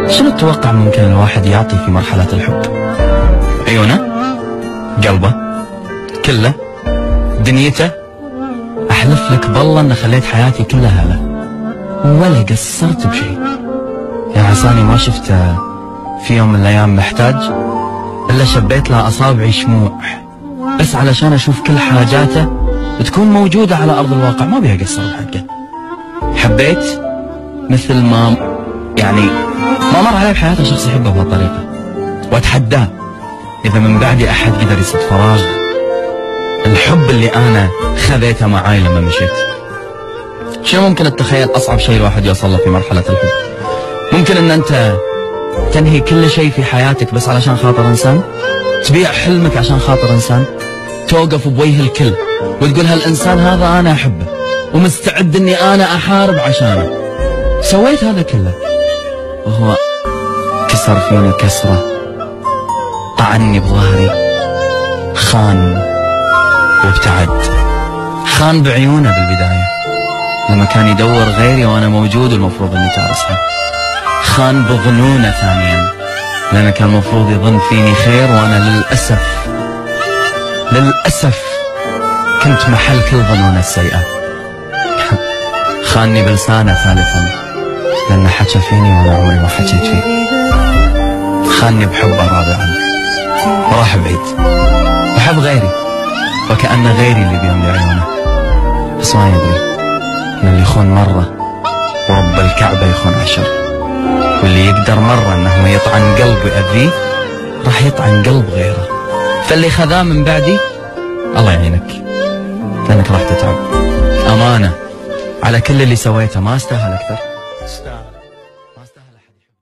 شنو تتوقع ممكن الواحد يعطي في مرحلة الحب؟ عيونه؟ قلبه؟ كله؟ دنيته؟ أحلف لك بالله أن خليت حياتي كلها له ولا قصرت بشيء. يا عساني ما شفته في يوم من الأيام محتاج إلا شبيت له أصابعي شموع بس علشان أشوف كل حاجاته تكون موجودة على أرض الواقع، ما بيها قصر بحقه. حبيت مثل ما يعني ما مر علي بحياته شخص يحبه بهالطريقة، وأتحداه إذا من بعدي أحد قدر يسد فراغ الحب اللي أنا خذيته معاي لما مشيت. شنو ممكن تتخيل أصعب شيء الواحد يوصل له في مرحلة الحب؟ ممكن أن أنت تنهي كل شيء في حياتك بس علشان خاطر إنسان؟ تبيع حلمك عشان خاطر إنسان؟ توقف بوجه الكل وتقول هالإنسان هذا أنا أحبه ومستعد أني أنا أحارب عشانه. سويت هذا كله وهو كسر فيني كسرة، طعني بظهري، خان وابتعد. خان بعيونه بالبداية لما كان يدور غيري وأنا موجود والمفروض أني تارسها. خان بظنونه ثانيا لأنه كان المفروض يظن فيني خير وأنا للأسف كنت محل كل ظنونه السيئة. خانني بلسانه ثالثا لأنه حكى فيني وأنا عمري ما حكيت فيه. خانني بحبه رابعا وراح بعيد بحب غيري وكأن غيري اللي بيملي عيونه، بس ما يدري إن اللي يخون مرة ورب الكعبة يخون 10، واللي يقدر مرة إنه يطعن قلب ويأذيه راح يطعن قلب غيره. فاللي خذاه من بعدي الله يعينك لأنك راح تتعب. أمانة على كل اللي سويته، ما استاهل أكثر.